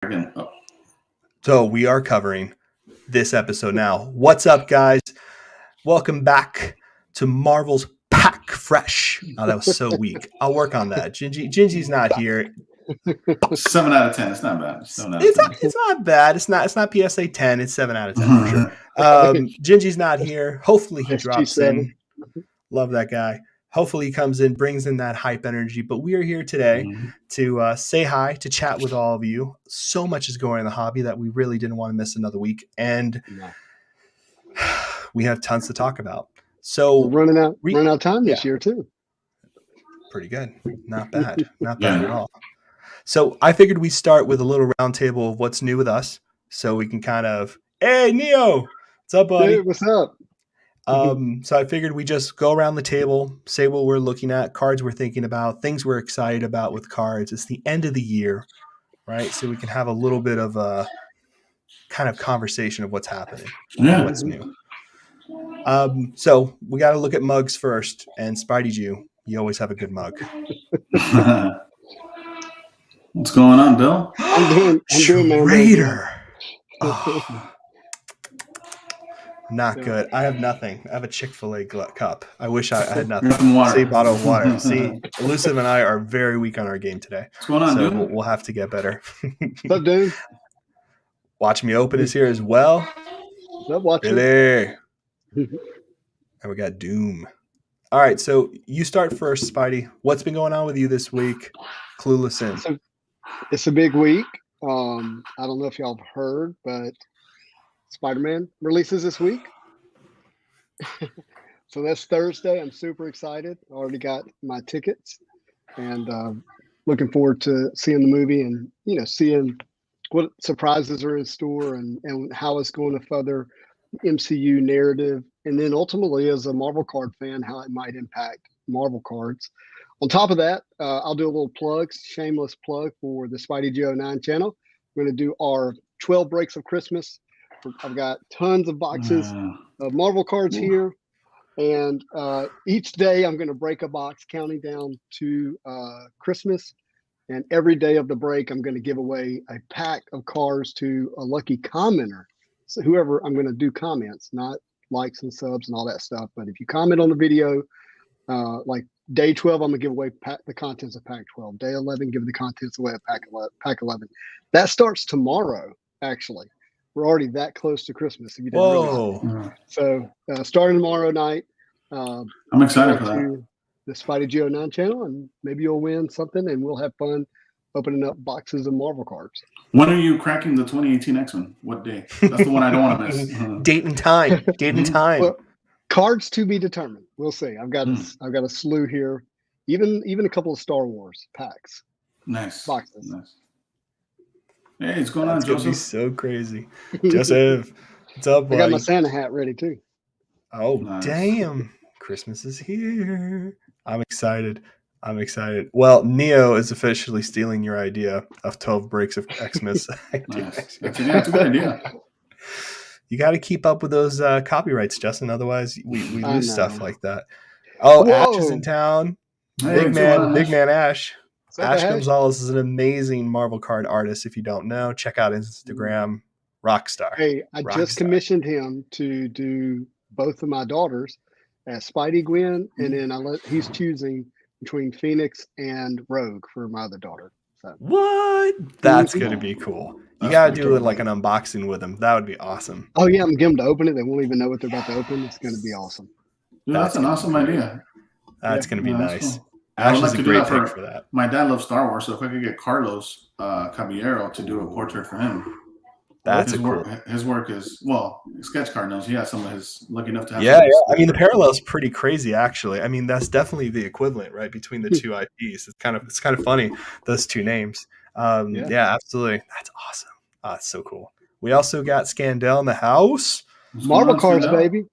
Again. Oh. So we are covering this episode now. What's up, guys? Welcome back to Marvel's Pack Fresh. Oh, that was so weak. I'll work on that. Gingy's not here. 7 out of 10. It's not bad. It's not bad. It's not PSA 10. It's 7 out of 10 for sure. Gingy's not here. Hopefully he drops in. Love that guy. Hopefully he comes in, brings in that hype energy. But we are here today to say hi, to chat with all of you. So much is going in the hobby that we really didn't want to miss another week. And we have tons to talk about. So we're running out of time this year too. Pretty good. Not bad. Not bad at all. So I figured we start with a little roundtable of what's new with us. So we can kind of, hey, Neo, what's up, buddy? Hey, what's up? So I figured we just go around the table, say what we're looking at, cards we're thinking about, things we're excited about with cards. It's the end of the year, right? So we can have a little bit of a kind of conversation of what's happening, what's new. So we got to look at mugs first. And Spidey Jew, you always have a good mug. What's going on, Bill? I'm doing Traitor. Not good. I have nothing. I have a Chick-fil-A cup. I wish I had nothing. See, bottle of water. See, Elusive and I are very weak on our game today. What's going on, so dude? We'll have to get better. What's up, dude? Watch Me Open is here as well. What's up, watching? Billy. And we got Doom. All right, so you start first, Spidey. What's been going on with you this week? Clueless in. It's a big week. I don't know if y'all have heard, but Spider-Man releases this week. So that's Thursday. I'm super excited. I already got my tickets and looking forward to seeing the movie and, seeing what surprises are in store and how it's going to further MCU narrative. And then ultimately, as a Marvel card fan, how it might impact Marvel cards. On top of that, I'll do a little plug, shameless plug for the Spidey G09 channel. We're going to do our 12 breaks of Christmas. I've got tons of boxes of Marvel cards here. And each day I'm going to break a box counting down to Christmas. And every day of the break, I'm going to give away a pack of cards to a lucky commenter. So whoever, I'm going to do comments, not likes and subs and all that stuff. But if you comment on the video, like day 12, I'm going to give away the contents of pack 12. Day 11, give the contents away of pack 11. That starts tomorrow, actually. We're already that close to Christmas. If you didn't realize. So starting tomorrow night. I'm excited for that. The Spidey G09 channel, and maybe you'll win something, and we'll have fun opening up boxes of Marvel cards. When are you cracking the 2018 X-Men? What day? That's the one I don't want to miss. Date and time. Well, cards to be determined. We'll see. I've got a slew here, even a couple of Star Wars packs. Nice boxes. Nice. Hey, what's going on, Joseph? Be so crazy, Joseph. What's up, buddy? I got my Santa hat ready too. Oh, nice. Damn! Christmas is here. I'm excited. Well, Neo is officially stealing your idea of 12 breaks of Xmas. Nice. That's a good idea. You got to keep up with those copyrights, Justin. Otherwise, we lose stuff like that. Oh, whoa. Ash is in town. Hey, big man Ash. Ash Gonzalez is an amazing Marvel card artist. If you don't know, check out Instagram. Rockstar. Hey, I just commissioned him to do both of my daughters as Spidey Gwen, and then he's choosing between Phoenix and Rogue for my other daughter. So. What? That's going to be cool. You got to do it like an unboxing with them. That would be awesome. Oh, yeah. I'm getting them to open it. They won't even know what they're about to open. It's going to be awesome. Dude, that's an awesome idea. That's going to be nice. Cool. I would like to do that for that. My dad loves Star Wars, so if I could get Carlos Caballero to do a portrait for him. That's his work is, sketch card knows. He has some of his, lucky enough to have. Yeah. I mean, the parallel is pretty crazy, actually. I mean, that's definitely the equivalent, right, between the two IPs. It's kind of funny, those two names. Yeah, absolutely. That's awesome. It's so cool. We also got Scandell in the house. Marvel cards, baby.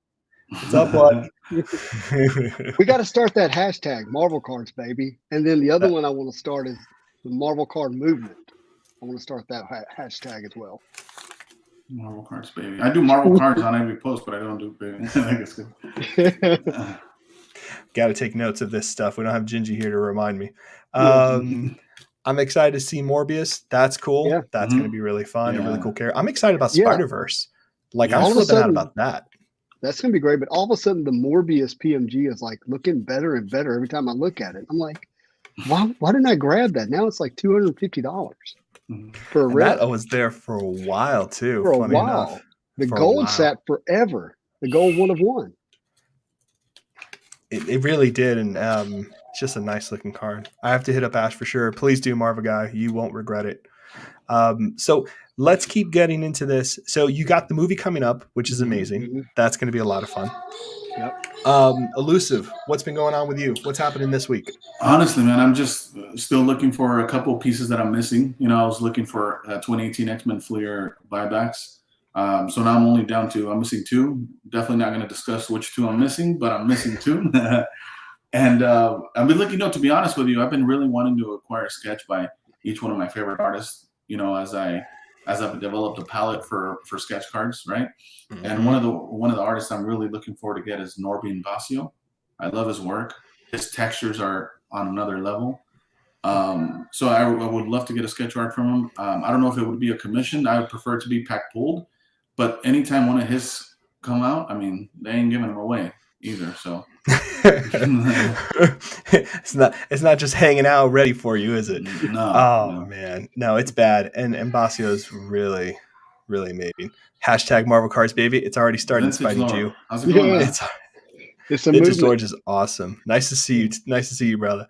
What's up, bud? We got to start that hashtag, Marvel cards, baby. And then the other one I want to start is the Marvel card movement. I want to start that hashtag as well. Marvel cards, baby. I do Marvel cards on every post, but I don't do baby. I think it's good. Got to take notes of this stuff. We don't have Gingy here to remind me. I'm excited to see Morbius. That's cool. Yeah. That's going to be really fun. A really Yeah. cool character. I'm excited about Yeah. Spider-Verse. Like, Yeah. I'm All of a flipping out sudden- about that. That's going to be great. But all of a sudden, the Morbius PMG is like looking better and better every time I look at it. I'm like, why didn't I grab that? Now it's like $250 Mhm. for a And rip. that was there for a while, too. For a funny while. enough. The For a gold while. sat forever. The gold 1 of 1. It really did. And it's just a nice looking card. I have to hit up Ash for sure. Please do, Marvel Guy. You won't regret it. So let's keep getting into this. So you got the movie coming up, which is amazing. Mhm. That's going to be a lot of fun. Yep. Elusive, what's been going on with you? What's happening this week? Honestly, man, I'm just still looking for a couple pieces that I'm missing. You know, I was looking for 2018 X-Men Fleer buybacks. So now I'm missing 2. Definitely not going to discuss which 2 I'm missing, but I'm missing 2. And I've been looking, to be honest with you, I've been really wanting to acquire a sketch by each one of my favorite artists, you know, as I've developed a palette for sketch cards, right? And one of the artists I'm really looking forward to get is Norbin Basio. I love his work. His textures are on another level. So I would love to get a sketch art from him. I don't know if it would be a commission. I would prefer it to be pack pulled, but anytime one of his come out, I mean, they ain't giving them away either. So it's not just hanging out ready for you, is it? no. Man, no, it's bad. And Basio is really, really amazing. Hashtag Marvel Cards, baby. It's already started. Vintage Spidey lore. Jew. How's it going, man? It's a Vintage movement. Lords is awesome. Nice to see you. Nice to see you, brother.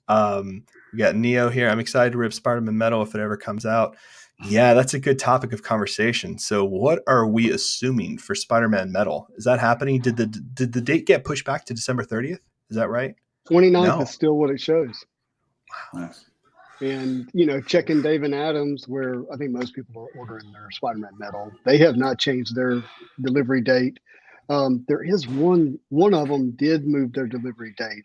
We got Neo here. I'm excited to rip Spider-Man Metal if it ever comes out. Yeah, that's a good topic of conversation. So what are we assuming for Spider-Man Metal? Is that happening? Did the date get pushed back to December 30th? Is that right? 29th No. is still what it shows. Nice. And, you know, checking Dave and Adams, where I think most people are ordering their Spider-Man Metal, they have not changed their delivery date. There is one of them did move their delivery date,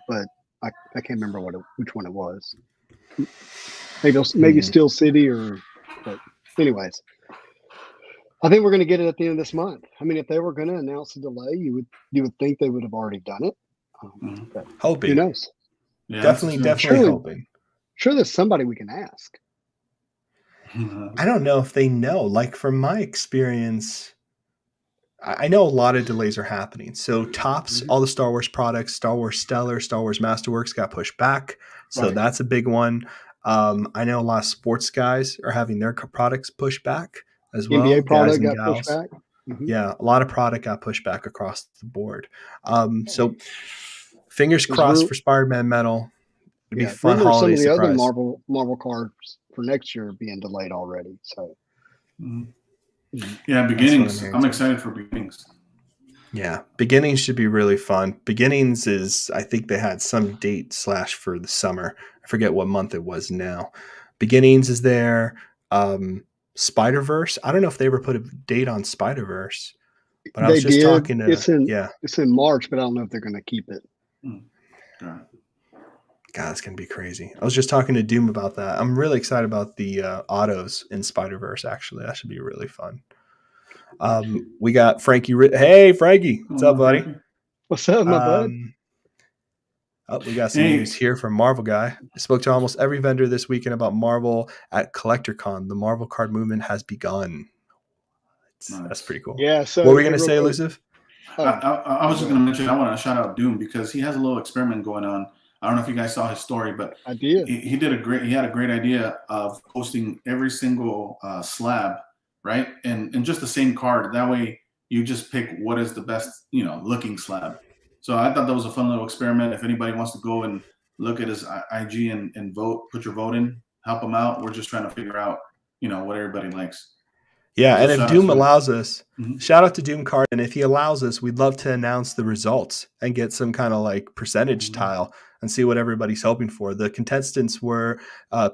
but I can't remember which one it was. Maybe Steel City but anyways, I think we're going to get it at the end of this month. I mean, if they were going to announce a delay, you would think they would have already done it. But Hoping. who knows? Yeah, Definitely Surely- hoping. Sure, there's somebody we can ask. I don't know if they know. Like from my experience, I know a lot of delays are happening. So Topps, all the Star Wars products, Star Wars Stellar, Star Wars Masterworks got pushed back. So Right. that's a big one. I know a lot of sports guys are having their products pushed back as well. NBA guys product and got gals. pushed back. Mhm. Yeah, a lot of product got pushed back across the board. So fingers There's crossed room- for Spider-Man Metal. It'd be Yeah, fun rumors holiday some of the surprise. other Marvel cards for next year are being delayed already. So Yeah, beginnings. hearing I'm too. excited for beginnings. Yeah, beginnings should be really fun. Beginnings is, I think they had some date / for the summer. I forget what month it was now. Beginnings is there. Spider-Verse. I don't know if they ever put a date on Spider-Verse, but I was They just did. talking to. It's in March, but I don't know if they're going to keep it. Got it. God, it's gonna be crazy. I was just talking to Doom about that. I'm really excited about the autos in Spider-Verse. Actually, that should be really fun. We got Frankie. Hey, Frankie, what's up, buddy? What's up, my bud? We got some Hey. news here from Marvel Guy. I spoke to almost every vendor this weekend about Marvel at CollectorCon. The Marvel card movement has begun. Nice. That's pretty cool. Yeah. So What were we gonna real say, quick- Elusive? I was just going to mention, I want to shout out Doom because he has a little experiment going on. I don't know if you guys saw his story, but I did. he had a great idea of posting every single slab, right? And just the same card. That way you just pick what is the best, looking slab. So I thought that was a fun little experiment. If anybody wants to go and look at his IG and vote, put your vote in, help him out. We're just trying to figure out, what everybody likes. Yeah, So and if shout out Doom to him. allows us, Mhm. shout out to Doom Card. And if he allows us, we'd love to announce the results and get some kind of like percentage Mhm. tile and see what everybody's hoping for. The contestants were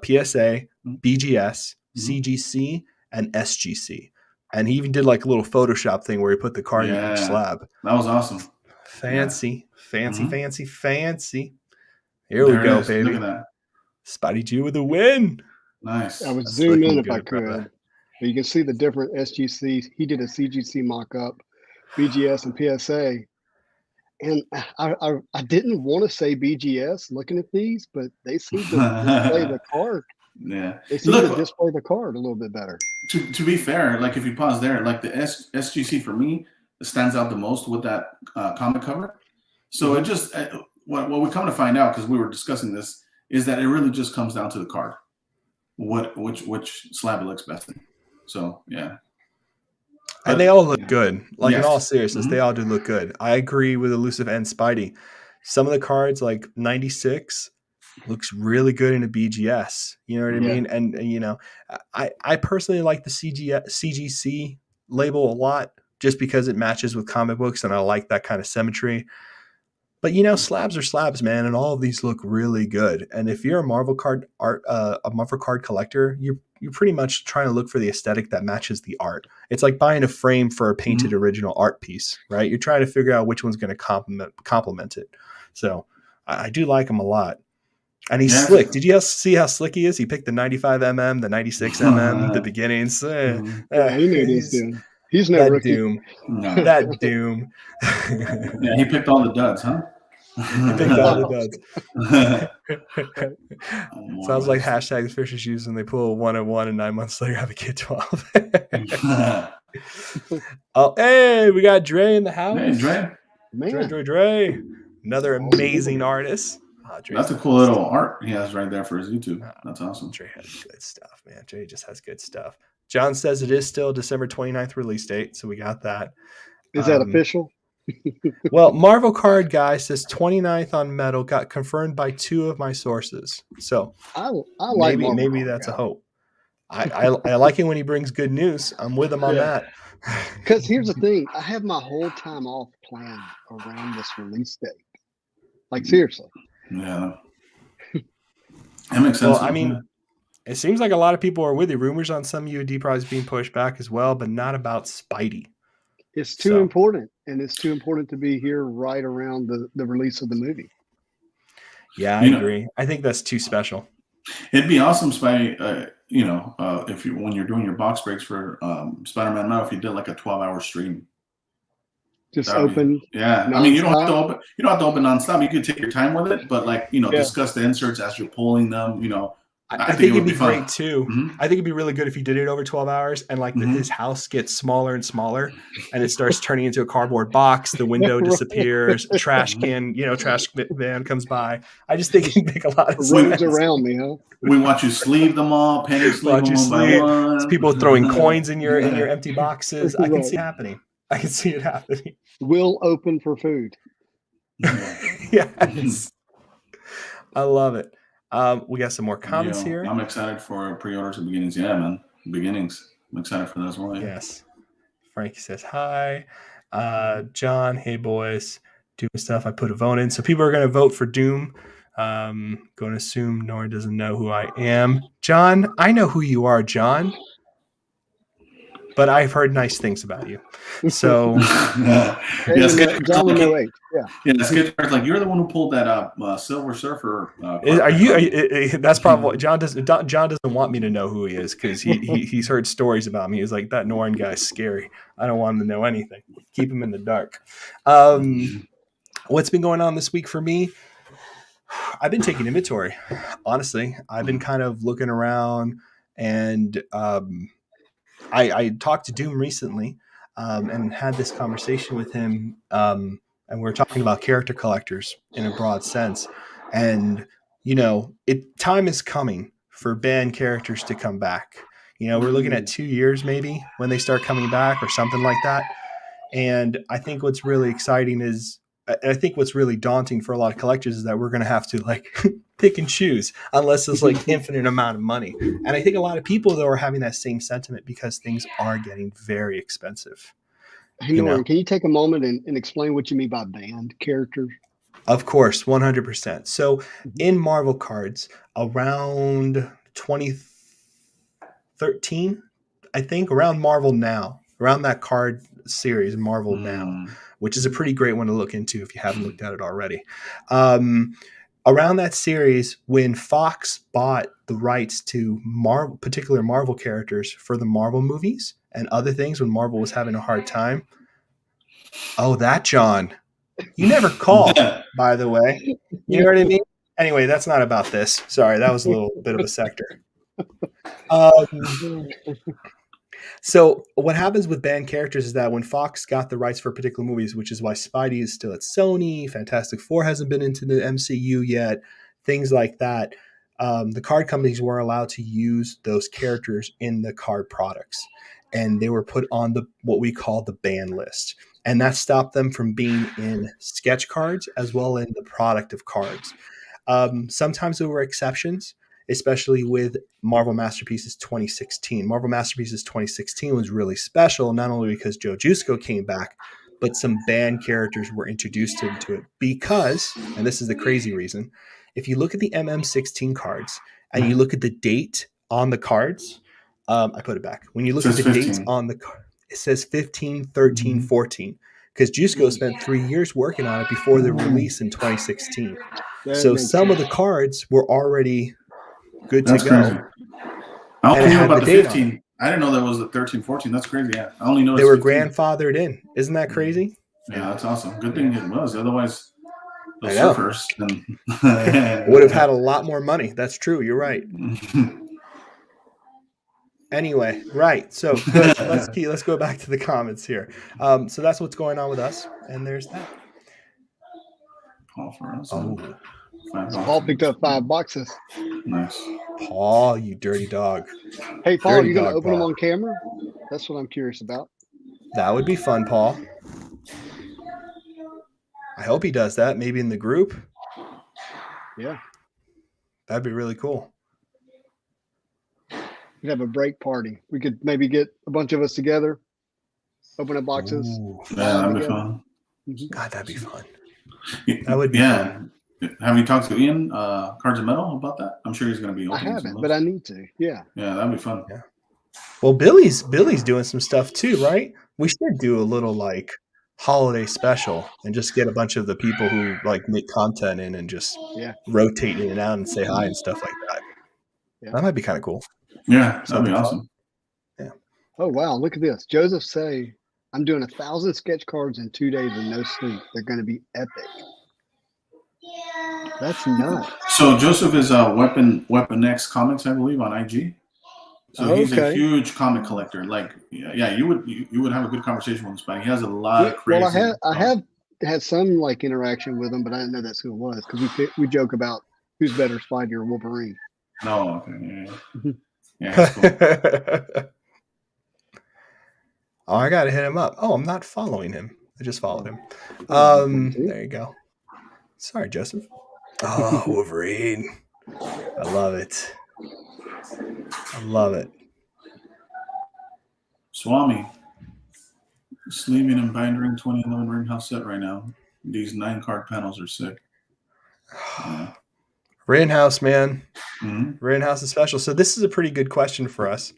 PSA, Mhm. BGS, Mhm. CGC, and SGC. And he even did like a little Photoshop thing where he put the card in Yeah. each slab. That was awesome. Fancy. Mhm. Here There we go, it is. baby. Look at that. Spidey Jew with a win. Nice. I would That's zoom looking in if I good, could. brother. But you can see the different SGCs. He did a CGC mock-up, BGS and PSA. And I didn't want to say BGS looking at these, but they seem to display the card. Yeah. They seem to display the card a little bit better. To be fair, like if you pause there, like the SGC for me stands out the most with that comic cover. So it just what we come to find out, because we were discussing this, is that it really just comes down to the card, which slab it looks best in. So yeah. And they all look good. Like Yes. in all seriousness, they all do look good. I agree with Elusive and Spidey. Some of the cards, like 96, looks really good in a BGS. You know what I mean? And you know, I personally like the CGC label a lot, just because it matches with comic books, and I like that kind of symmetry. But you know, slabs are slabs, man, and all of these look really good. And if you're a Marvel card collector, you're pretty much trying to look for the aesthetic that matches the art. It's like buying a frame for a painted original art piece, right? You're trying to figure out which one's going to complement it. So I do like him a lot. And he's slick. Did you see how slick he is? He picked the 95mm, the 96mm, the beginnings. He knew what he was doing. He's no that rookie. Doom. No. That Doom. Yeah, he picked all the duds, huh? He picked all the duds. Sounds like hashtag the Fisher's shoes when they pull 1-1 and 9 months later have a kid 12. Oh, hey, we got Dre in the house. Hey, Dre. Man. Dre. Another amazing artist. That's a cool little art he has right there for his YouTube. That's awesome. Dre has good stuff, man. Dre just has good stuff. John says it is still December 29th release date, so we got that. Is that official? Well, Marvel Card Guy says 29th on Metal, got confirmed by 2 of my sources. So I like maybe that's a hope. I like it when he brings good news. I'm with him on that. Because here's the thing, I have my whole time off planned around this release date. Like seriously. Yeah. That makes sense. Well, I mean, it seems like a lot of people are with you. Rumors on some UAD prize being pushed back as well, but not about Spidey. It's too important, and it's too important to be here right around the release of the movie. Yeah, I agree. I think that's too special. It'd be awesome, Spidey. If when you're doing your box breaks for Spider-Man now, if you did like a 12-hour stream, just open. Yeah, I mean, you don't have to open. You don't have to open nonstop. You could take your time with it, but discuss the inserts as you're pulling them. I think it'd be great too. Mm-hmm. I think it'd be really good if you did it over 12 hours and his house gets smaller and smaller and it starts turning into a cardboard box. The window disappears, trash can, trash van comes by. I just think it'd make a lot of sense. Around me, huh? We want you sleeve them all, penny sleeve them one by one. It's people throwing coins in your empty boxes. I can see it happening. I can see it happening. We'll open for food. Yes. I love it. We got some more comments here. I'm excited for pre-order to Beginnings. Yeah, man. Beginnings. I'm excited for that as well. Yeah. Yes. Frankie says hi. John, hey boys. Doom stuff. I put a vote in. So people are going to vote for Doom. Going to assume Nora doesn't know who I am. John, I know who you are, John. But I've heard nice things about you. So John with no H. Yeah, Skidmar's like, you're the one who pulled that up, Silver Surfer. Are you? That's probably John doesn't want me to know who he is because he's heard stories about me. He's like, that Norrin guy's scary. I don't want him to know anything. Keep him in the dark. What's been going on this week for me? I've been taking inventory. Honestly, I've been kind of looking around, and I talked to Doom recently and had this conversation with him. And we're talking about character collectors in a broad sense. And, time is coming for banned characters to come back. We're looking at 2 years maybe when they start coming back or something like that. And I think what's really exciting I think what's really daunting for a lot of collectors is that we're going to have to pick and choose unless there's infinite amount of money. And I think a lot of people though are having that same sentiment because things are getting very expensive. Hey, Norrin, can you take a moment and explain what you mean by banned characters? Of course, 100%. So in Marvel cards, around 2013, I think, around Marvel Now, around that card series, Marvel Now, which is a pretty great one to look into if you haven't looked at it already. Around that series, when Fox bought the rights to particular Marvel characters for the Marvel movies and other things when Marvel was having a hard time. Oh, that John. You never call, by the way. You know what I mean? Anyway, that's not about this. Sorry, that was a little bit of a sector. So what happens with banned characters is that when Fox got the rights for particular movies, which is why Spidey is still at Sony, Fantastic Four hasn't been into the MCU yet, things like that, the card companies weren't allowed to use those characters in the card products. And they were put on what we call the ban list. And that stopped them from being in sketch cards as well in the product of cards. Sometimes there were exceptions, especially with Marvel Masterpieces 2016. Marvel Masterpieces 2016 was really special, not only because Joe Jusko came back, but some banned characters were introduced into it because, and this is the crazy reason, if you look at the MM16 cards and you look at the date on the cards, I put it back. When you look at the 15. dates on the card, it says 15, 13, 14. Because Jusko spent 3 years working on it before the release in 2016. So some of the cards were already good to go. Crazy. I only knew about the 15. I didn't know that was the 13, 14. That's crazy. Yeah, I only know they were 15. grandfathered in. Isn't that crazy? Yeah, that's awesome. Good thing it was. Otherwise, the surfers would have had a lot more money. That's true. You're right. Anyway, right. So good. Let's go back to the comments here. So that's what's going on with us, and there's that. Paul for us. Paul picked up 5 boxes. Nice. Paul, you dirty dog. Hey, Paul, are you going to open them on camera? That's what I'm curious about. That would be fun, Paul. I hope he does that. Maybe in the group. Yeah. That'd be really cool. We'd have a break party. We could maybe get a bunch of us together, open up boxes. Ooh, yeah, that'd be fun. God, that'd be fun. That would be fun. Have you talked to Ian, Cards of Metal, about that? I'm sure he's going to be. I haven't, but I need to. Yeah. Yeah, that'd be fun. Yeah. Well, Billy's doing some stuff too, right? We should do a little like holiday special and just get a bunch of the people who like make content in and just rotate in and out and say hi and stuff like that. Yeah. That might be kind of cool. Yeah, that'd be awesome. Yeah. Oh wow, look at this. Joseph say, I'm doing 1,000 sketch cards in 2 days with no sleep. They're going to be epic. That's nuts. So Joseph is Weapon X Comics, I believe, on IG. So he's a huge comic collector. Like, yeah, you would have a good conversation with him. He has a lot of crazy. Well, I have had some like interaction with him, but I didn't know that's who it was because we joke about who's better, Spidey or Wolverine. No, okay, yeah, that's cool. Oh, I gotta hit him up. Oh, I'm not following him. I just followed him. There you go. Sorry, Joseph. Oh, Wolverine. I love it. I love it. Swami. Sleeving and binding 2011 Ring House set right now. These 9-card panels are sick. Yeah. Rittenhouse, man. Mm-hmm. Rittenhouse is special. So this is a pretty good question for us.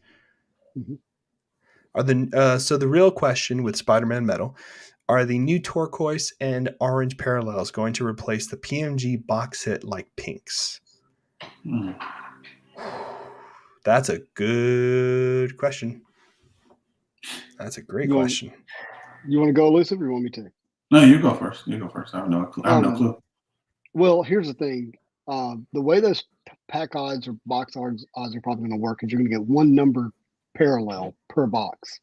Mm-hmm. So the real question with Spider-Man Metal, are the new turquoise and orange parallels going to replace the PMG box hit like pinks? That's a good question. That's a great question. You want to go elusive or you want me to? No, you go first. You go first. I have no clue. Well, here's the thing. The way those pack odds or box odds are probably going to work is you're going to get one number parallel per box.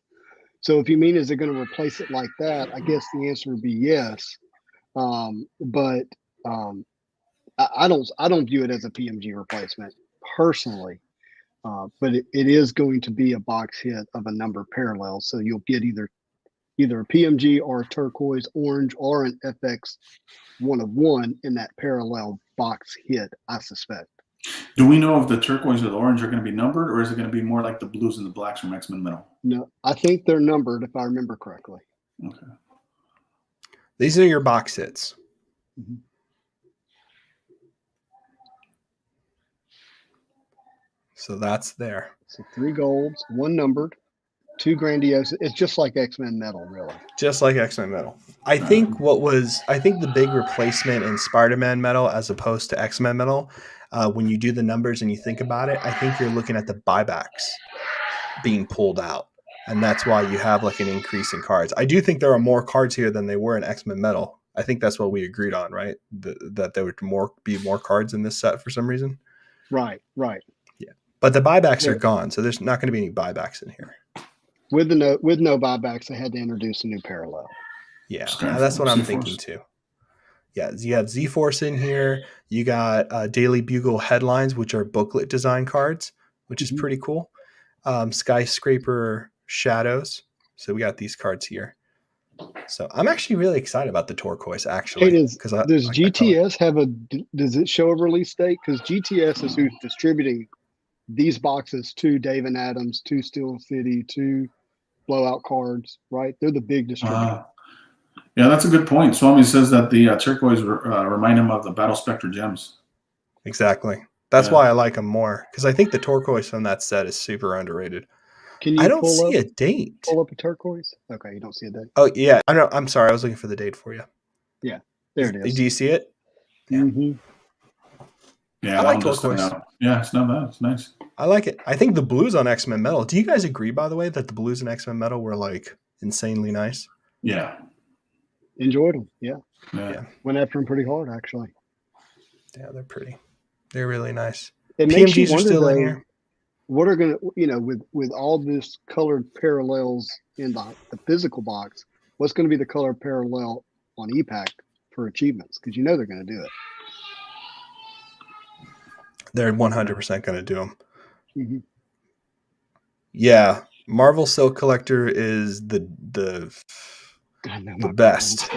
So if you mean is it going to replace it like that, I guess the answer would be yes. But I don't view it as a PMG replacement personally. But it is going to be a box hit of a number parallel. So you'll get either a PMG or a turquoise, orange, or an FX 1 of 1 in that parallel box hit, I suspect. Do we know if the turquoise or the orange are going to be numbered, or is it going to be more like the blues and the blacks from X-Men Metal? No, I think they're numbered if I remember correctly. Okay. These are your box hits. Mm-hmm. So that's there. So 3 golds, 1 numbered, 2 grandiose. It's just like X-Men Metal, really. Just like X-Men Metal. I think the big replacement in Spider-Man Metal as opposed to X-Men Metal, when you do the numbers and you think about it, I think you're looking at the buybacks being pulled out. And that's why you have like an increase in cards. I do think there are more cards here than they were in X-Men Metal. I think that's what we agreed on, right? That there would be more cards in this set for some reason. Right. Yeah, but the buybacks Yeah. are gone, so there's not going to be any buybacks in here. With no buybacks, they had to introduce a new parallel. Yeah, Skyfall, that's what I'm Z-Force. thinking too. Yeah, you have Z-Force in here. You got Daily Bugle headlines, which are booklet design cards, which is pretty cool. Skyscraper Shadows. So we got these cards here. So I'm actually really excited about the turquoise, actually. Does GTS have does it show a release date? Because GTS is who's distributing these boxes to Dave and Adams, to Steel City, to Blowout Cards, right? They're the big distributor. Yeah, that's a good point. Swami says that the turquoise remind him of the Battle Spectre gems. Exactly. That's why I like them more, because I think the turquoise from that set is super underrated. Can you I don't see a date. Pull up a turquoise? Okay, you don't see a date. Oh, yeah. I know. I'm sorry. I was looking for the date for you. Yeah, there it is. Do you see it? Yeah. Mm-hmm. Yeah, I like turquoise. Yeah, it's not bad. It's nice. I like it. I think the blues on X-Men Metal. Do you guys agree, by the way, that the blues in X-Men Metal were like insanely nice? Yeah. Enjoyed them. Yeah. Went after them pretty hard, actually. Yeah, they're pretty. They're really nice. It makes you PMGs wonder, are still though, in here. what are going to, with all this colored parallels in the physical box, what's going to be the color parallel on EPAC for achievements? Because they're going to do it. They're 100% going to do them. Mm-hmm. Yeah, Marvel Silk Collector is the best.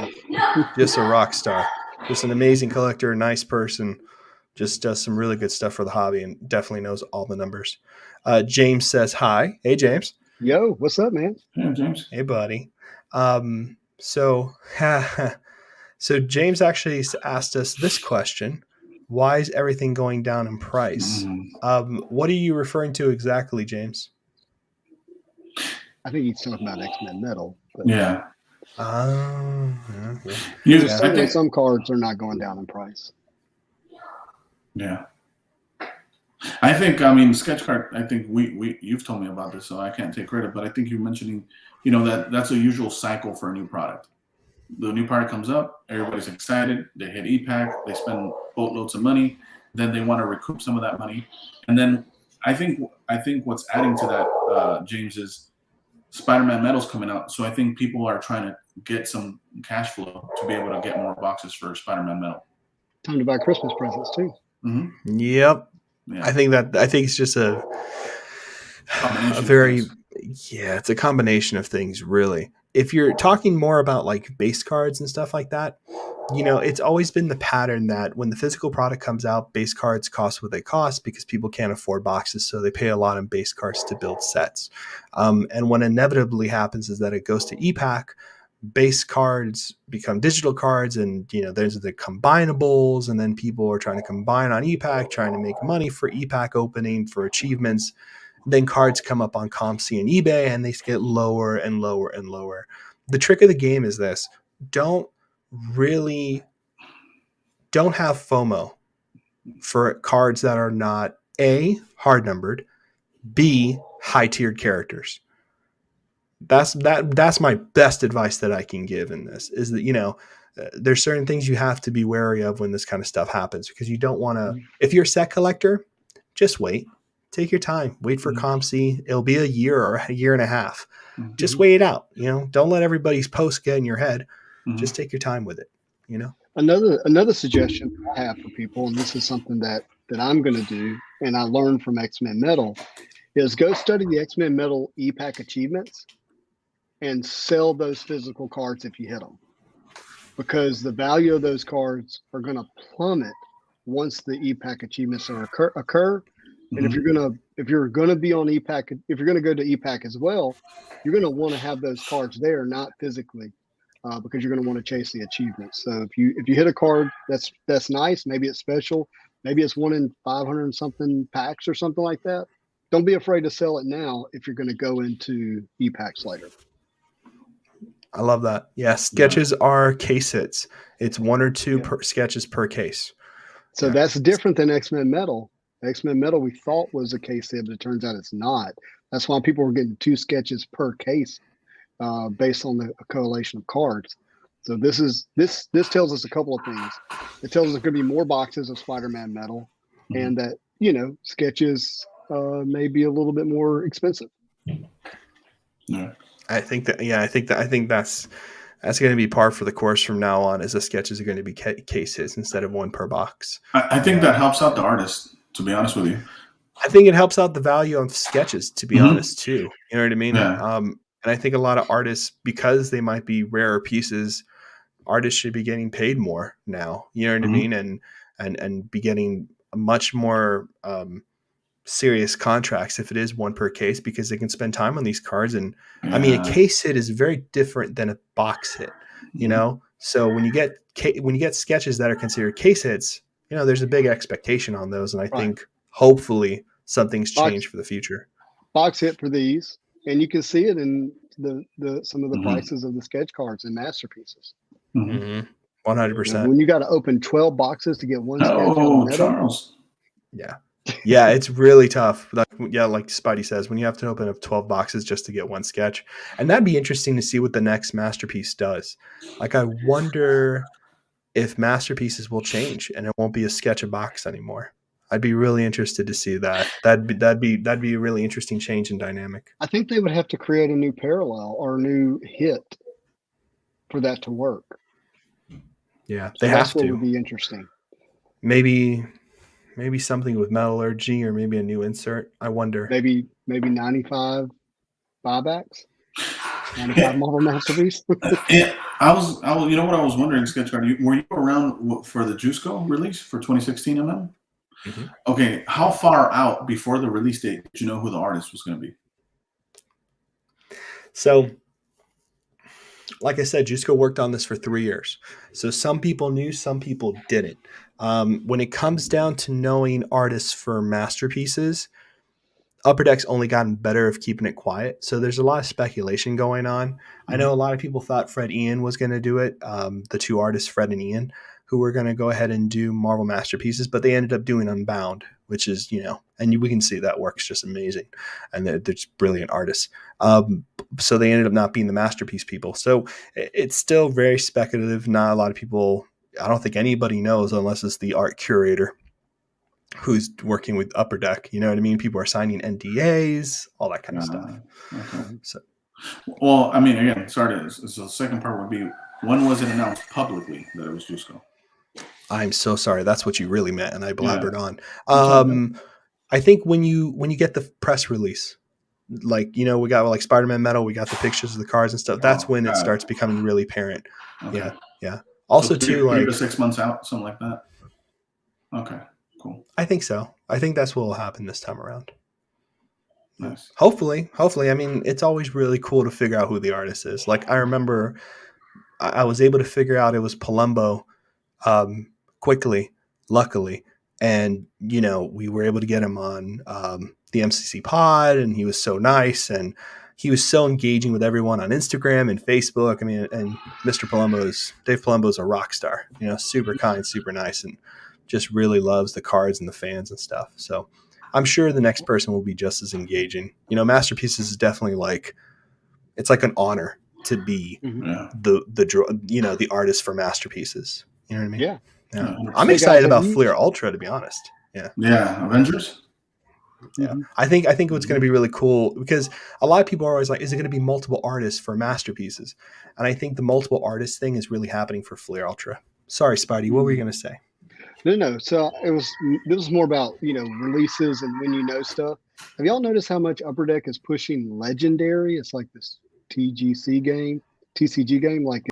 Just a rock star. Just an amazing collector, nice person. Just does some really good stuff for the hobby and definitely knows all the numbers. James says hi. Hey, James. Yo, what's up, man? Yeah, James. Hey, buddy. So James actually asked us this question. Why is everything going down in price? What are you referring to exactly, James? I think he's talking about X-Men Metal. But yeah. Certainly some cards are not going down in price. Yeah. I think, sketch card, I think you've told me about this, so I can't take credit, but I think you're mentioning, that's a usual cycle for a new product. The new product comes up, everybody's excited, they hit EPAC, they spend boatloads of money, then they want to recoup some of that money. And then I think what's adding to that, James, is Spider-Man Metal's coming out. So I think people are trying to get some cash flow to be able to get more boxes for Spider-Man Metal. Time to buy Christmas presents too. Mm-hmm. Yep. Yeah. I think it's just a it's a combination of things, really. If you're talking more about like base cards and stuff like that, it's always been the pattern that when the physical product comes out, base cards cost what they cost because people can't afford boxes. So they pay a lot on base cards to build sets. And what inevitably happens is that it goes to EPAC, base cards become digital cards, and there's the combinables, and then people are trying to combine on EPAC, trying to make money for EPAC opening for achievements. Then cards come up on COMC and eBay, and they get lower and lower and lower. The trick of the game is this: don't have FOMO for cards that are not A, hard numbered, B, high tiered characters. That's my best advice that I can give in this, is that there's certain things you have to be wary of when this kind of stuff happens, because you don't want to. If you're a set collector, just wait. Take your time. Wait for COMC. It'll be a year or a year and a half. Mm-hmm. Just wait it out. Don't let everybody's post get in your head. Mm-hmm. Just take your time with it. Another suggestion I have for people, and this is something that I'm going to do, and I learned from X-Men Metal, is go study the X-Men Metal EPAC achievements and sell those physical cards if you hit them, because the value of those cards are going to plummet once the EPAC achievements occur. And if you're gonna be on EPAC, if you're gonna go to EPAC as well, you're gonna want to have those cards there, not physically, because you're gonna want to chase the achievements. So if you hit a card that's nice, maybe it's special, maybe it's 1 in 500 and something packs or something like that, don't be afraid to sell it now if you're gonna go into EPACs later. I love that. Yeah, sketches are case hits. It's 1 or 2 sketches per case. So that's different than X-Men Metal. X-Men Metal we thought was a case hit, but it turns out it's not. That's why people were getting 2 sketches per case based on the correlation of cards. So this tells us a couple of things. It tells us there's going to be more boxes of Spider-Man metal, and that sketches may be a little bit more expensive. Yeah. I think that's going to be par for the course from now on. Is the sketches are going to be case hits instead of one per box. I think that helps out the artist. To be honest with you, I think it helps out the value of sketches. To be honest, too, you know what I mean. Yeah. And I think a lot of artists, because they might be rarer pieces, artists should be getting paid more now. You know what I mean, and be getting a much more serious contracts if it is one per case, because they can spend time on these cards. And I mean, a case hit is very different than a box hit, you know? So when you get sketches that are considered case hits, there's a big expectation on those. And I think hopefully something's changed for the future. Box hit for these, and you can see it in some of the prices of the sketch cards and masterpieces. 100%. When you got to open 12 boxes to get one sketch on metal, Charles. Yeah, it's really tough. Like Spidey says, when you have to open up 12 boxes just to get one sketch. And that'd be interesting to see what the next Masterpiece does. Like, I wonder if Masterpieces will change and it won't be a sketch a box anymore. I'd be really interested to see that. That'd be a really interesting change in dynamic. I think they would have to create a new parallel or a new hit for that to work. Yeah, they have to. That's what would be interesting. Maybe something with metallurgy, or maybe a new insert. I wonder. Maybe 95 buybacks, 95 Marvel Masterpiece. I was, you know what I was wondering, Sketchcard, were you around for the Juiceco release for 2016 MM? Mm-hmm. Okay, how far out before the release date did you know who the artist was going to be? So, like I said, Juiceco worked on this for 3 years. So some people knew, some people didn't. When it comes down to knowing artists for Masterpieces, Upper Deck's only gotten better of keeping it quiet. So there's a lot of speculation going on. I know a lot of people thought Fred Ian was going to do it. The two artists, Fred and Ian, who were going to go ahead and do Marvel Masterpieces, but they ended up doing Unbound, which is, and we can see that works just amazing. And they're just brilliant artists. So they ended up not being the Masterpiece people. So it's still very speculative. Not a lot of people, I don't think anybody knows unless it's the art curator who's working with Upper Deck. You know what I mean? People are signing NDAs, all that kind of stuff. Okay. So, well, I mean, again, sorry. So the second part would be, when was it announced publicly that it was Juiceco? I'm so sorry. That's what you really meant, and I blabbered on. I think when you get the press release, like, we got like Spider-Man Metal, we got the pictures of the cards and stuff. That's when it starts becoming really apparent. Okay. Yeah. Also, so 3 to 6 months out, something like that. Okay. Cool. I think so. I think that's what will happen this time around. Nice. Hopefully. I mean, it's always really cool to figure out who the artist is. Like, I remember I was able to figure out it was Palumbo quickly, luckily. And, we were able to get him on the MCC pod, and he was so nice, and he was so engaging with everyone on Instagram and Facebook. I mean, and Dave Palumbo is a rock star, super kind, super nice, and just really loves the cards and the fans and stuff. So I'm sure the next person will be just as engaging. Masterpieces is definitely it's like an honor to be the artist for Masterpieces. You know what I mean? Yeah. I'm excited about Fleer Ultra, to be honest. Yeah. Avengers. Yeah. I think what's going to be really cool, because a lot of people are always like, is it going to be multiple artists for Masterpieces? And I think the multiple artist thing is really happening for Fleer Ultra. Sorry, Spidey, what were you going to say? No. So this was more about, releases and when stuff. Have y'all noticed how much Upper Deck is pushing Legendary? It's like this TCG game. Like,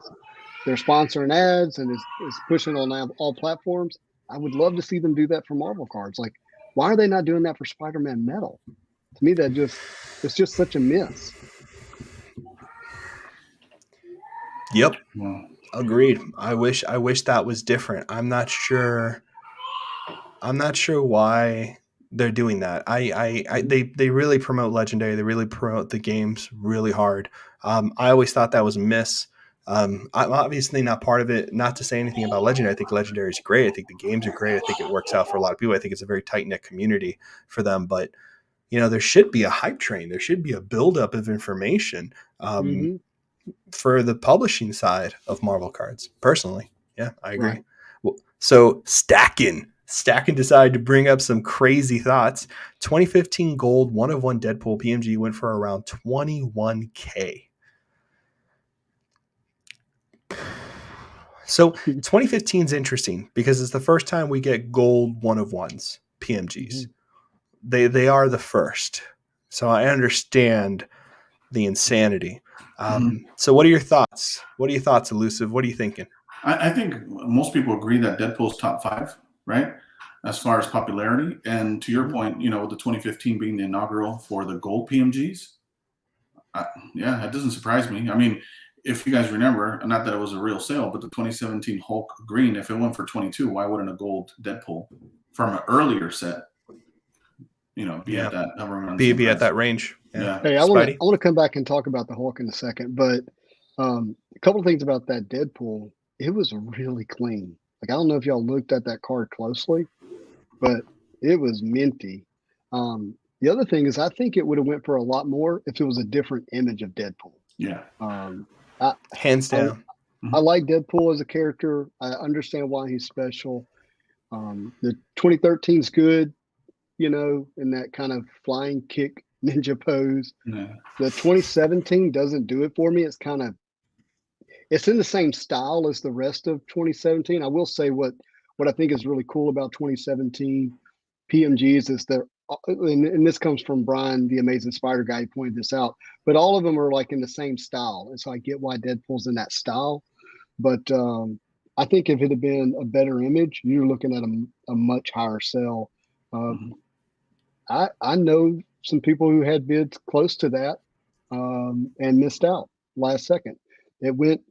they're sponsoring ads and it's pushing on all platforms. I would love to see them do that for Marvel cards. Like, why are they not doing that for Spider-Man Metal? To me, it's just such a miss. Yep. Agreed. I wish that was different. I'm not sure why they're doing that. They really promote Legendary. They really promote the games really hard. I always thought that was a miss. I'm obviously not part of it. Not to say anything about Legendary. I think Legendary is great. I think the games are great. I think it works out for a lot of people. I think it's a very tight-knit community for them. But, there should be a hype train. There should be a buildup of information. for the publishing side of Marvel cards, personally. Yeah, I agree. Right. Well, so Stacking decided to bring up some crazy thoughts. 2015 gold 1/1 Deadpool PMG went for around 21K. So 2015 is interesting because it's the first time we get gold 1/1s PMGs. They are the first. So I understand the insanity. So what are your thoughts? What are your thoughts, Elusive? What are you thinking? I think most people agree that Deadpool's top 5, right? As far as popularity. And to your point, with the 2015 being the inaugural for the gold PMGs, yeah, that doesn't surprise me. I mean, if you guys remember, not that it was a real sale, but the 2017 Hulk green, if it went for 22, why wouldn't a gold Deadpool from an earlier set, be at that be at that range? Yeah. Hey, I want to come back and talk about the Hulk in a second, but a couple of things about that Deadpool. It was really clean. Like, I don't know if y'all looked at that card closely, but it was minty. The other thing is, I think it would have went for a lot more if it was a different image of Deadpool. Yeah. Hands down. I like Deadpool as a character. I understand why he's special. The 2013 is good, in that kind of flying kick ninja pose. Yeah. The 2017 doesn't do it for me. It's in the same style as the rest of 2017. I will say what I think is really cool about 2017 PMGs is and this comes from Brian, the Amazing Spider guy, who pointed this out, but all of them are like in the same style. And so I get why Deadpool's in that style. But I think if it had been a better image, you're looking at a much higher sell. I know some people who had bids close to that and missed out last second. It went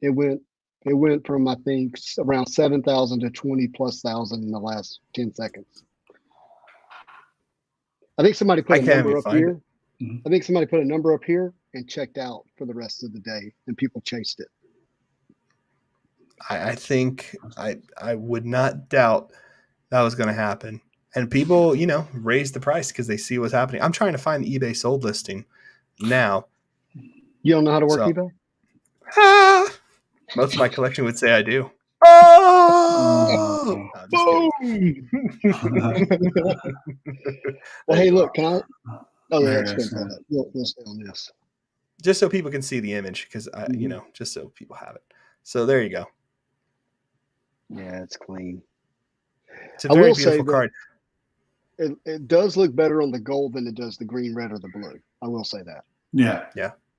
from, I think, around 7,000 to 20,000+ in the last 10 seconds. I think somebody put a number up here. I think somebody put a number up here and checked out for the rest of the day, and people chased it. I think I would not doubt that was going to happen. And people, raise the price because they see what's happening. I'm trying to find the eBay sold listing now. You don't know how to work eBay? Most of my collection would say I do. Oh! Well, hey, look, can I? Oh, yeah, let's go. We'll stay on this. Just so people can see the image, because just so people have it. So there you go. Yeah, it's clean. It's a very beautiful card. It does look better on the gold than it does the green, red, or the blue. I will say that. Yeah,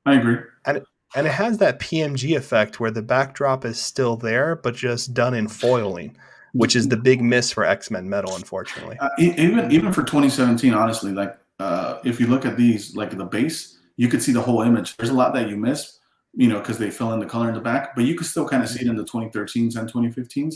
I agree. And it has that PMG effect where the backdrop is still there, but just done in foiling, which is the big miss for X-Men Metal, unfortunately. Even for 2017, honestly, like if you look at these, like the base, you could see the whole image. There's a lot that you miss, because they fill in the color in the back, but you could still kind of see it in the 2013s and 2015s.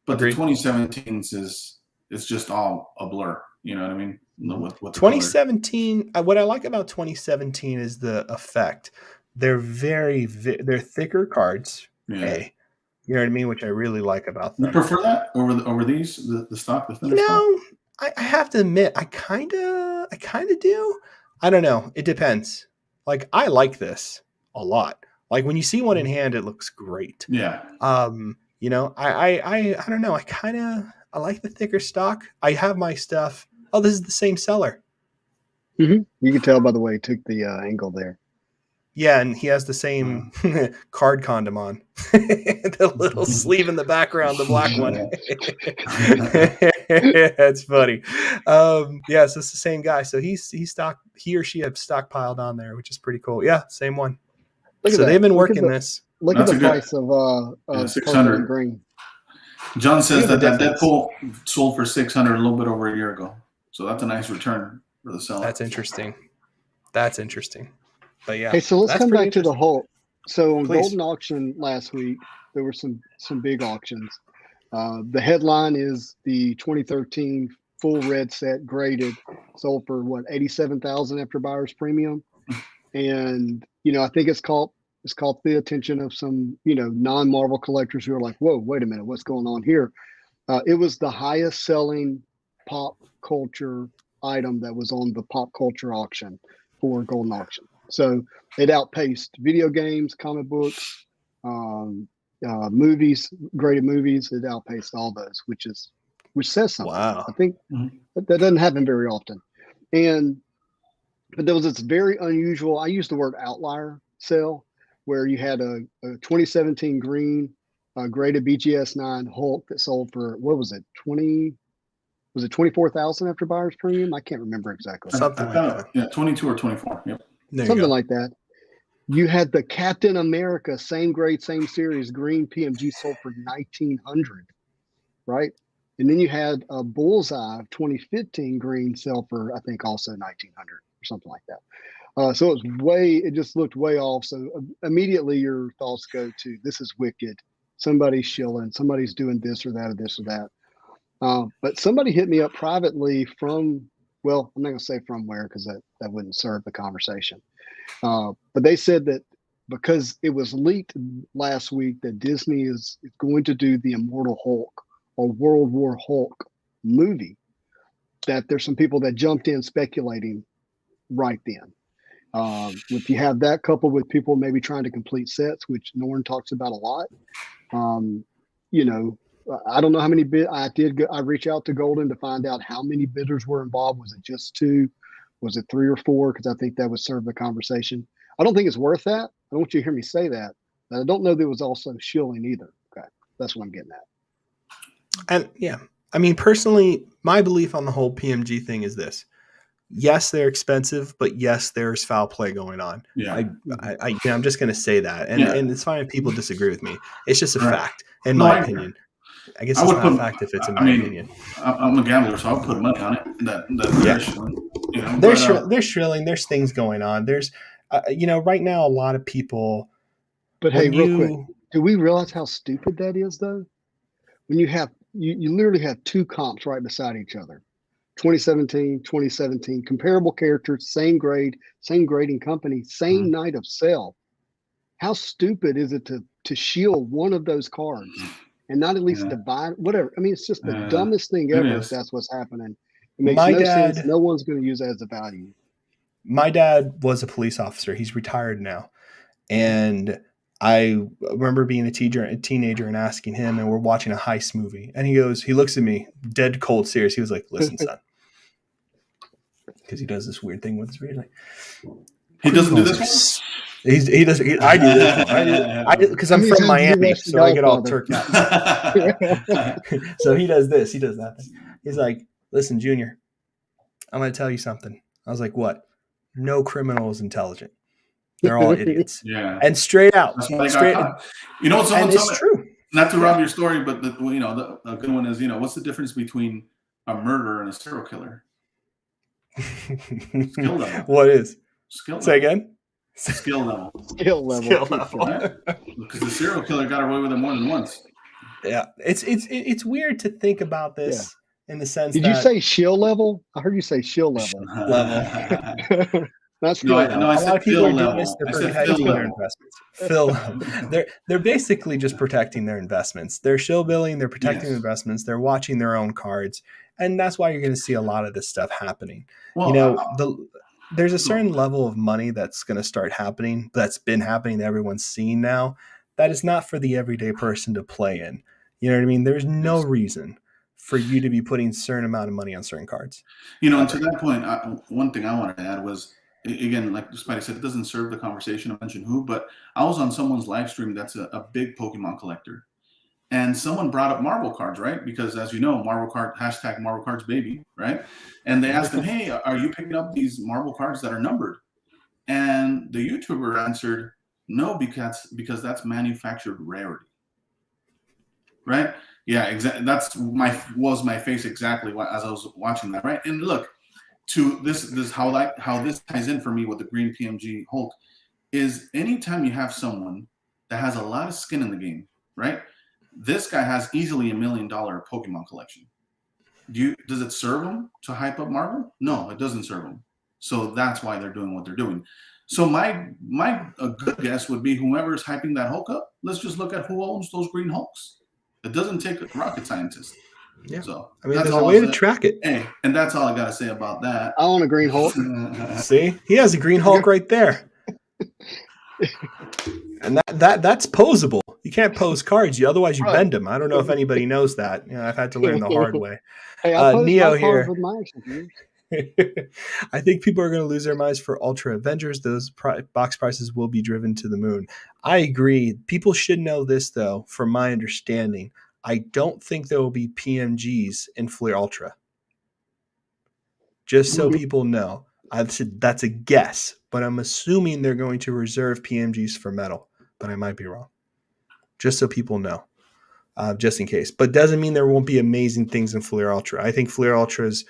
But the 2017s is just all a blur. You know what I mean? With 2017, what I like about 2017 is the effect. They're they're thicker cards. Yeah. You know what I mean? Which I really like about them. You prefer that over these, the stock, the thinner stock? I have to admit, I kind of do. I don't know. It depends. Like, I like this a lot. Like, when you see one in hand, it looks great. Yeah. I don't know. I like the thicker stock. I have my stuff. Oh, this is the same seller. Mm-hmm. You can tell by the way he took the angle there. Yeah, and he has the same card condom on. The little sleeve in the background, the black one. That's funny. So it's the same guy. So he or she have stockpiled on there, which is pretty cool. Yeah, same one. So they've been working this. Look at the price of 600 green. John says that Deadpool sold for 600 a little bit over a year ago. So that's a nice return for the seller. That's interesting. But yeah. Hey, so let's come back to the Hulk. So on Please. Golden Auction last week, there were some big auctions. The headline is the 2013 full red set graded, sold for what, $87,000 after buyer's premium, and I think it's caught the attention of some non-Marvel collectors who are like, whoa, wait a minute, what's going on here? It was the highest selling pop culture item that was on the pop culture auction for Golden Auction. So it outpaced video games, comic books, movies, graded movies. It outpaced all those, which says something. Wow. I think that doesn't happen very often. But there was this very unusual, I use the word outlier sale, where you had a 2017 green graded BGS 9 Hulk that sold for, what was it, 24,000 after buyer's premium? I can't remember exactly. Something like that. Yeah, 22 or 24. Yep. Something like that. You had the Captain America, same grade, same series, green PMG sold for 1,900, right? And then you had a Bullseye 2015 green sell for, I think, also 1,900 or something like that. So it just looked way off. So immediately your thoughts go to, this is wicked. Somebody's shilling, somebody's doing this or that or this or that. But somebody hit me up privately from, well, I'm not going to say from where, because that wouldn't serve the conversation. But they said that because it was leaked last week that Disney is going to do the Immortal Hulk or World War Hulk movie, that there's some people that jumped in speculating right then. If you have that coupled with people maybe trying to complete sets, which Norn talks about a lot, I don't know how many I reached out to Golden to find out how many bidders were involved. Was it just 2? Was it 3 or 4? Because I think that would serve the conversation. I don't think it's worth that. I don't want you to hear me say that. But I don't know that it was also shilling either. Okay. That's what I'm getting at. And yeah, I mean, personally, my belief on the whole PMG thing is this. Yes, they're expensive, but yes, there's foul play going on. Yeah. I'm just going to say that. And it's fine if people disagree with me. It's just a fact, in my opinion. I guess it's not a fact if it's in my opinion. I'm a gambler, so I'll put money on it. They're shilling. They're shrilling. There's things going on. There's, right now, a lot of people. But hey, real quick, do we realize how stupid that is, though? When you have, you literally have 2 comps right beside each other. 2017, comparable characters, same grade, same grading company, same night of sale. How stupid is it to shield one of those cards and not at least divide, whatever? I mean, it's just the dumbest thing ever if that's what's happening. It makes sense. No one's going to use that as a value. My dad was a police officer. He's retired now. And I remember being a teenager and asking him, and we're watching a heist movie. And he looks at me, dead cold serious. He was like, listen, son. Because he does this weird thing with his beard. Like, he doesn't do this. He does. I do this. I do because I'm from Miami, so I get all turned out. So he does this. He does that thing. He's like, listen, Junior, I'm going to tell you something. I was like, what? No criminal is intelligent. They're all idiots. Yeah. And straight out. Straight out. You know what? It's true. Not to rob your story, but the good one is, what's the difference between a murderer and a serial killer? Skill level. What is? Skill level. Say again? Skill level. Skill level. Right? Because the serial killer got away with it more than once. Yeah. It's weird to think about this in the sense Did you say shill level? I heard you say shill level. That's good. No, I a said lot of people are doing level. this. They're protecting their investments. Fill. They're basically just protecting their investments. They're shill billing. They're protecting their investments. They're watching their own cards, and that's why you're going to see a lot of this stuff happening. Well, there's a certain level of money that's going to start happening. That's been happening. That everyone's seeing now. That is not for the everyday person to play in. You know what I mean? There's no reason for you to be putting a certain amount of money on certain cards. And to that point, one thing I wanted to add was, again, like Spidey said, it doesn't serve the conversation. I mentioned who, but I was on someone's live stream that's a big Pokemon collector. And someone brought up Marvel cards, right? Because as you know, Marvel cards baby, right? And they asked him, hey, are you picking up these Marvel cards that are numbered? And the YouTuber answered, no, because that's manufactured rarity. Right? Yeah, exactly. That's was my face exactly as I was watching that, right? And look, to this how this ties in for me with the green PMG Hulk is anytime you have someone that has a lot of skin in the game, right? This guy has easily $1 million Pokemon collection. Does it serve him to hype up Marvel? No, it doesn't serve him. So that's why they're doing what they're doing. So a good guess would be whoever's hyping that Hulk up, let's just look at who owns those green Hulks. It doesn't take a rocket scientist. Yeah. So I mean, there's a way to track it. Hey, and that's all I got to say about that. I own a green Hulk. See? He has a green Hulk right there. And that's posable. You can't pose cards. Otherwise, you Right. bend them. I don't know if anybody knows that. I've had to learn the hard way. Hey, I posed Neo my here. cards with my action figures. I think people are going to lose their minds for Ultra Avengers. Those box prices will be driven to the moon. I agree. People should know this, though, from my understanding. I don't think there will be PMGs in Fleer Ultra. Just so people know. I've said that's a guess, but I'm assuming they're going to reserve PMGs for metal, but I might be wrong. Just so people know, just in case. But doesn't mean there won't be amazing things in Fleer Ultra. I think Fleer Ultra is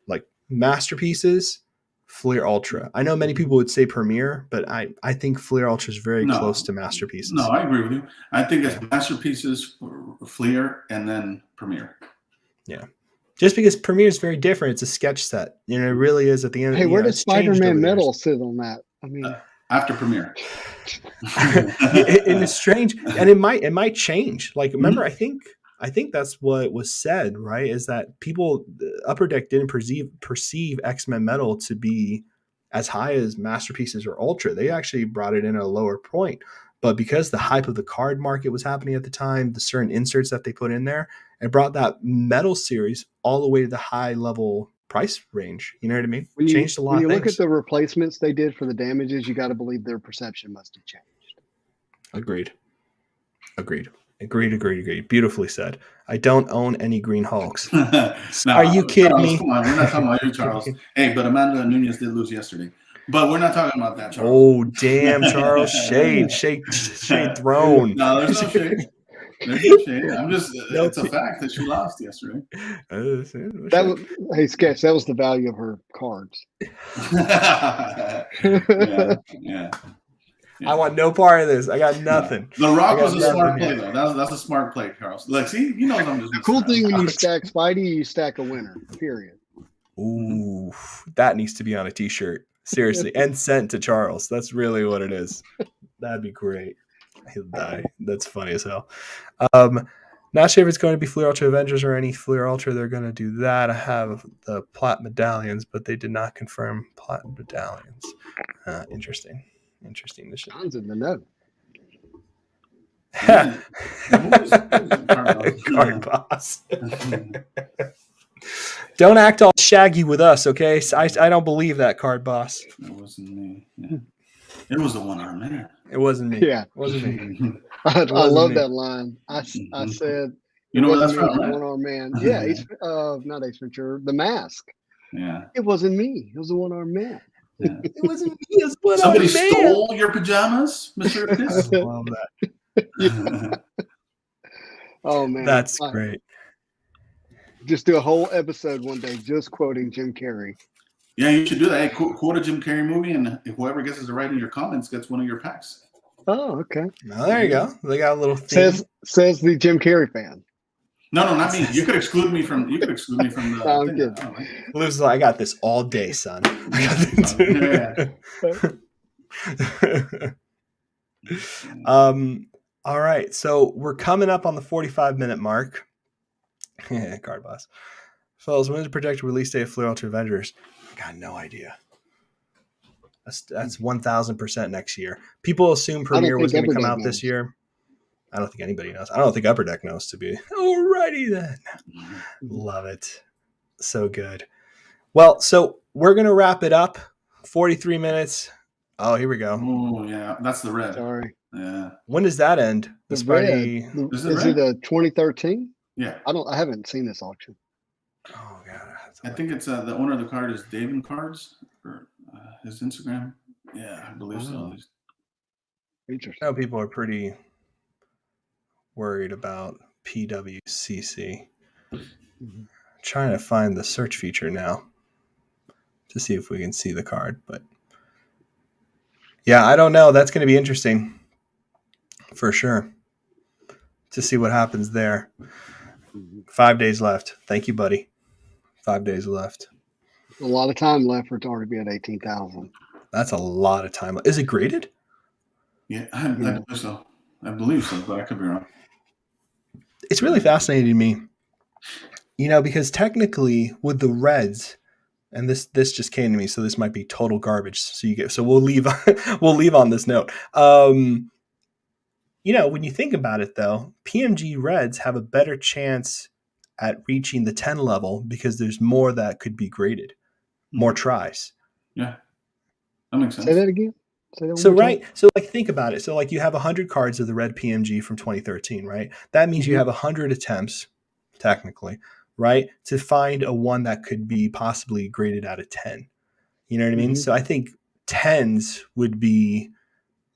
like masterpieces, Fleer Ultra. I know many people would say Premier, but I think Fleer Ultra is very close to masterpieces. No, I agree with you. I think it's masterpieces, Fleer, and then Premier. Yeah. Just because Premier is very different. It's a sketch set. It really is at the end. Hey, where does Spider-Man metal sit on that? I mean, after Premier. It is strange, and it might change. Like, remember, I think that's what was said, right? Is that people, Upper Deck didn't perceive X-Men metal to be as high as masterpieces or Ultra. They actually brought it in at a lower point. But because the hype of the card market was happening at the time, the certain inserts that they put in there, it brought that metal series all the way to the high level price range. You know what I mean? Changed a lot of things. When you look at the replacements they did for the damages, you got to believe their perception must have changed. Agreed. Beautifully said. I don't own any Green Hulks. Are you kidding me? Come on, we're not talking about you, Charles. Hey, but Amanda Nunez did lose yesterday. But we're not talking about that, Charles. Oh, damn, Charles. Shade thrown. No, there's no shade. There's no shade. I'm just, it's a fact that she lost yesterday. Hey, Sketch, that was the value of her cards. Yeah. I want no part of this. I got nothing. The Rock was a smart play, though. That's a smart play, Charles. Like, see, you know I'm just. The cool thing when you stack Spidey, you stack a winner. Period. Ooh, that needs to be on a T-shirt. Seriously, and sent to Charles. That's really what it is. That'd be great. He'll die. That's funny as hell. Not sure if it's going to be Fleer Ultra Avengers or any Fleer Ultra. They're going to do that. I have the Plat medallions, but they did not confirm Plat medallions. Interesting. John's in the know. Card boss. Don't act all shaggy with us, okay? I don't believe that, card boss. It wasn't me. Yeah. It was the one-armed man. It wasn't me. Yeah, it wasn't me. I love that line. I said, you know what that's from, right? One-armed man. Yeah, not Ace Ventura. The Mask. Yeah. It wasn't me. It was the one-armed man. Yeah. It wasn't me. It was one Somebody stole your pajamas, Mr. I love that. Oh man, that's great. Just do a whole episode one day just quoting Jim Carrey. Yeah, you should do that. Hey, quote a Jim Carrey movie, and whoever guesses it right in your comments gets one of your packs. Oh, okay. Well, there you go. They got a little theme. Says the Jim Carrey fan. No, not me. You could exclude me from. the. I'm good. Lives like, I got this all day, son. All right. So we're coming up on the 45-minute mark. Card boss. Fellas, when is the projected release date of Fleer Ultra Avengers? I got no idea. That's 1,000% next year. People assume Premiere was going to come out this year. I don't think anybody knows. I don't think Upper Deck knows to be. Alrighty then. Love it. So good. Well, so we're going to wrap it up. 43 minutes. Oh, here we go. Oh, yeah. That's the red. Sorry. Yeah. When does that end? The Spidey. Is it a 2013? Yeah. I haven't seen this auction. Oh, God. I think it's the owner of the card is David Cards or his Instagram. Yeah, I believe so. Interesting. I know people are pretty worried about PWCC. Trying to find the search feature now to see if we can see the card, but yeah, I don't know. That's going to be interesting for sure to see what happens there. 5 days left. Thank you, buddy. 5 days left. A lot of time left for it to already be at 18,000. That's a lot of time. Is it graded? Yeah, I believe so. I believe so, but I could be wrong. It's really fascinating to me, because technically with the Reds, and this just came to me, so this might be total garbage. So we'll leave we'll leave on this note. When you think about it, though, PMG Reds have a better chance at reaching the 10 level because there's more that could be graded, more tries. Yeah, that makes sense. Say that again. So right, so like think about it. So like you have 100 cards of the red PMG from 2013, right? That means you have 100 attempts, technically, right, to find a one that could be possibly graded out of 10. You know what I mean? So I think 10s would be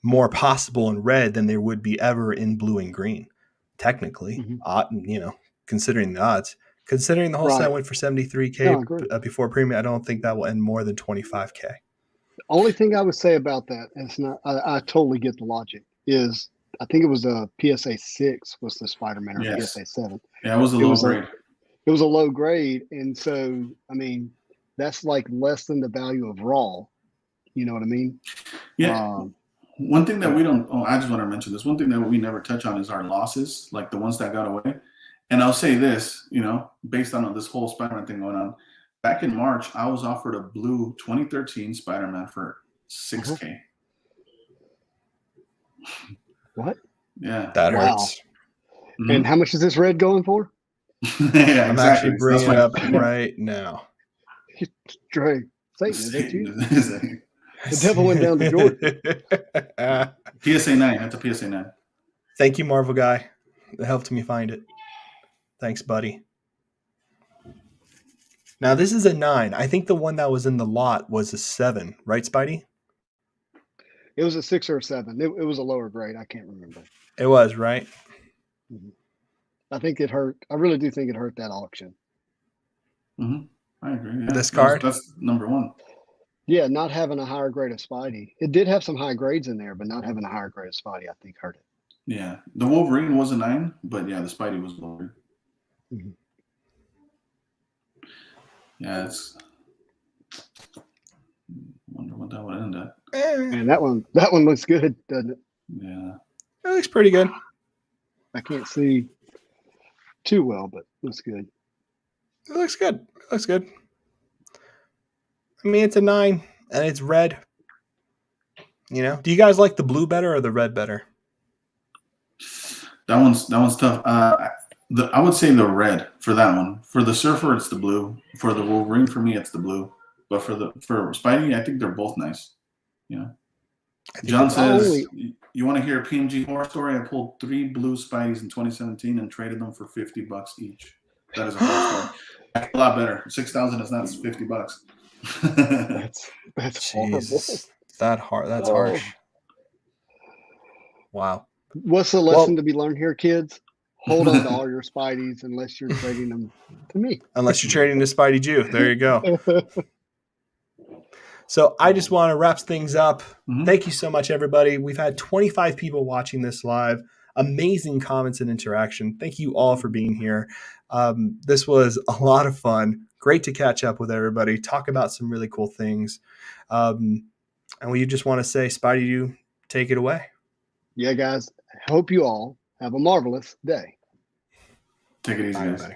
more possible in red than there would be ever in blue and green, technically. Considering the odds. Considering the whole set went for $73K before premium, I don't think that will end more than $25K. Only thing I would say about that, and it's not, I totally get the logic, is I think it was a PSA 6 was the Spider-Man or PSA 7. Yeah, it was a low grade. It was a low grade. And so, I mean, that's like less than the value of raw. You know what I mean? Yeah. One thing that I just want to mention this. One thing that we never touch on is our losses, like the ones that got away. And I'll say this, based on this whole Spider-Man thing going on, back in March, I was offered a blue 2013 Spider-Man for $6K. What? Yeah. That hurts. Mm-hmm. And how much is this red going for? Yeah, I'm actually bringing it up right now. Dre, Satan, is that you? The devil went down to Georgia. PSA 9. That's a PSA 9. Thank you, Marvel Guy. That helped me find it. Thanks, buddy. Now, this is a 9. I think the one that was in the lot was a 7. Right, Spidey? It was a 6 or a 7. It was a lower grade. I can't remember. It was, right? Mm-hmm. I think it hurt. I really do think it hurt that auction. Mm-hmm. I agree. Yeah. This card? That's number one. Yeah, not having a higher grade of Spidey. It did have some high grades in there, but not having a higher grade of Spidey, I think, hurt it. Yeah. The Wolverine was a 9, but yeah, the Spidey was lower. Mm-hmm. Yeah, it's. Wonder what that would end at. And that one looks good, doesn't it? Yeah. It looks pretty good. I can't see too well, but looks good. It looks good. It looks good. I mean, it's a 9, and it's red. Do you guys like the blue better or the red better? That one's tough. I would say the red for that one. For the Surfer, it's the blue. For the Wolverine, for me, it's the blue. But for Spidey, I think they're both nice. John says, you want to hear a PMG horror story? I pulled 3 blue Spideys in 2017 and traded them for $50 each. That is a horror story. That's a lot better. 6,000 is not $50. That's horrible. That's harsh. Wow. What's the lesson to be learned here, kids? Hold on to all your Spideys unless you're trading them to me. Unless you're trading to Spidey Jew. There you go. So I just want to wrap things up. Mm-hmm. Thank you so much, everybody. We've had 25 people watching this live. Amazing comments and interaction. Thank you all for being here. This was a lot of fun. Great to catch up with everybody, talk about some really cool things. And we just want to say, Spidey, you take it away. Yeah, guys. Hope you all have a marvelous day. Take it easy, Bye, guys. everybody.